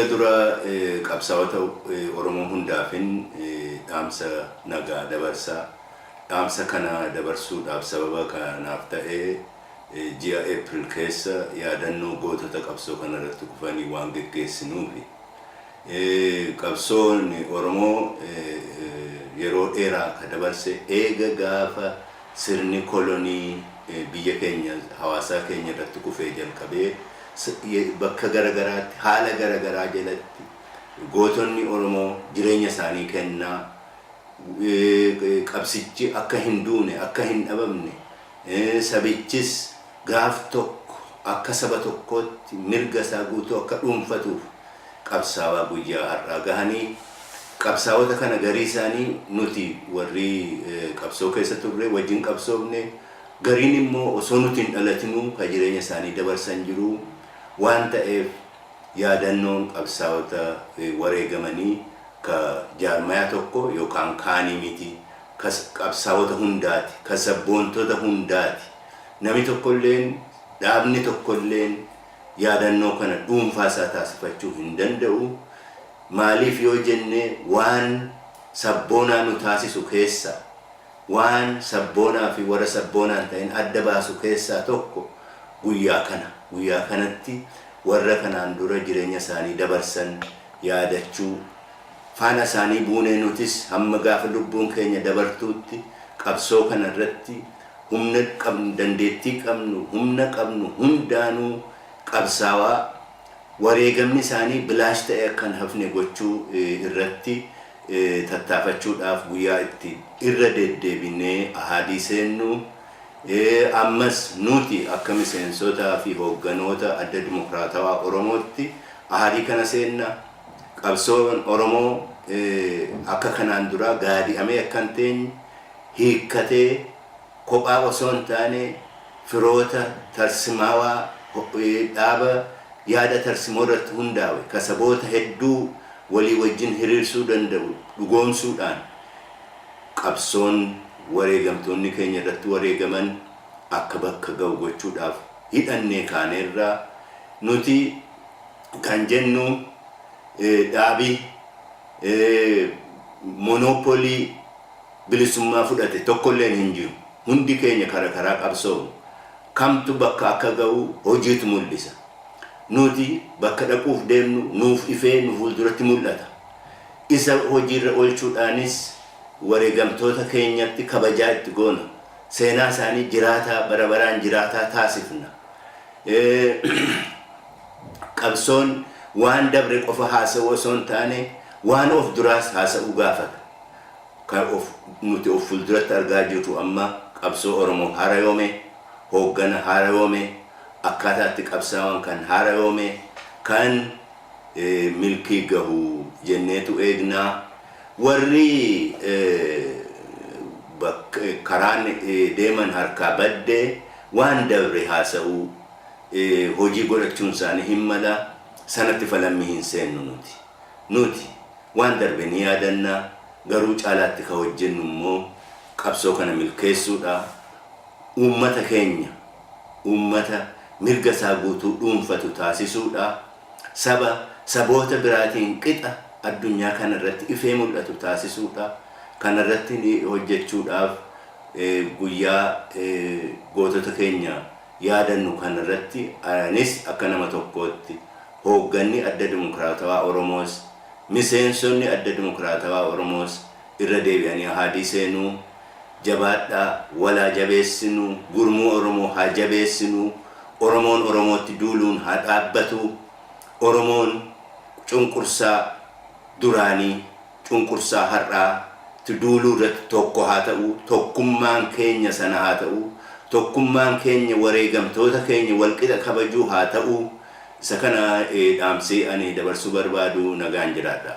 Fuula dura qabsaa'ota Oromoo hundaafin dhaamsa nagaa dabarsaa. Dhaamsa kana dabarsuudhaaf sababa kanaaf ta'ee ji'a April keessa yaadannoo gootota qabsoo kana irratti kufanii waan geggeessinuufi qabsoon Oromoo yeroo dheeraa ka dabarse eega gaafa sirni kolonii biyya keenya hawaasaa keenya irratti kufee jalqabee bakka garagaraatti haala garagaraa jalatti gootonni Oromoo jireenya isaanii kennaa qabsichi akka hin duune akka hin dhabamne sabichis gaaf tokko akka saba tokkootti mirga isaa guutuu akka dhuunfatuuf qabsaawaa guyyaa har'aa gahanii qabsaawota kana garii isaanii nuti warri qabsoo keessa turre wajjin qabsoofne gariin immoo osoo nuti hin dhalatinuu ka jireenya isaanii dabarsan jiru waan ta'eef yaadannoon qabsaawota wareegamanii ka jaarmaya tokko yookaan kaanii miti ka qabsaawota hundaati ka sabboontota hundaati nami tokkolleen dhaabni tokkolleen yaadannoo kana dhuunfaa isaa taasifachuu hin danda'u maaliif yoo jenne waan sabboonaa nu taasisu keessa waan sabboonaa fi warra sabboonaan ta'in adda baasu keessaa tokko guyyaa kanatti warra kanaan dura jireenya isaanii dabarsan yaadachuu faana isaanii buunee nutis hamma gaafa lubbuun keenya dabartuutti qabsoo kana irratti humna qabnu dandeettii qabnu humna qabnu hundaanuu qabsaawaa wareegamni isaanii bilaash ta'e akkan hafne gochuu irratti tattaafachuudhaaf guyyaa itti irra deddeebinee ahadii seennu ammas nuti akka miseensotaa fi hoogganoota adda dimokiraatawaa Oromootti ahadii kana seenna qabsoon Oromoo akka kanaan dura gaadi'amee akkan teenye hiikkatee kophaa osoo hin taane firoota tarsimaawaa dhaaba yaada tarsimoo irratti hundaa'e ka saboota hedduu walii wajjin hiriirsuu danda'u dhugoomsuudhaan qabsoon wareegamtoonni keenya irratti wareegaman akka bakka ga'u gochuudhaaf hidhannee kaaneerraa nuti kan jennu dhaabii monopolii bilisummaa fudhate tokkolleen hin jiru hundi keenya karaa qabsoo kamtu bakka akka ga'u hojiitu mul'isa nuti bakka dhaquuf deemnu nuuf ifee nu fuulduratti mul'ata isa hojiirra oolchuudhaanis wareegamtoota keenyatti kabajaa itti goona seenaa isaanii jiraataa barabaraan jiraataa taasifna qabsoon waan dabre qofa haasa'uu osoo hin taane waan of duraas haasa'uu gaafata kan nuti of fuulduratti argaa jirru amma qabsoo Oromoo haarayoome hooggana haarayoome akkaataatti qabsaawwan kan haarayoome kan milkii gahu jenneetu eegnaa warri karaan deeman harkaa baddee waan dabre haasa'uu hojii godhachuun isaanii hin mala sanatti falammii hin seennu nuti waan darbe ni yaadannaa garuu caalaatti ka hojjennu immoo qabsoo kana milkeessuudha uummata keenya uummata mirga isaa guutuu dhuunfatu taasisuudha saboota biraatiin qixa addunyaa kana irratti ifee mul'atu taasisuudha kana irratti hojjechuudhaaf guyyaa gootota keenya yaadannu kana irratti anis akka nama tokkootti hoogganni adda dimokiraatawaa Oromoos miseensonni adda dimokiraatawaa Oromoos irra deebi'anii ahadii seenuu jabaadhaa walaa jabeessinuu gurmuu Oromoo haa jabeessinuu Oromoon Oromootti duuluun haa dhaabbatu Oromoon cunqursaa duraanii cunqursaa har'aa duuluu irratti tokko haa ta'u tokkummaan keenya sana haa ta'u tokkummaan keenya wareegamtoota keenya walqixa kabajuu haa ta'u isa kana dhaamsee ani dabarsuu barbaadu nagaan jiraadha.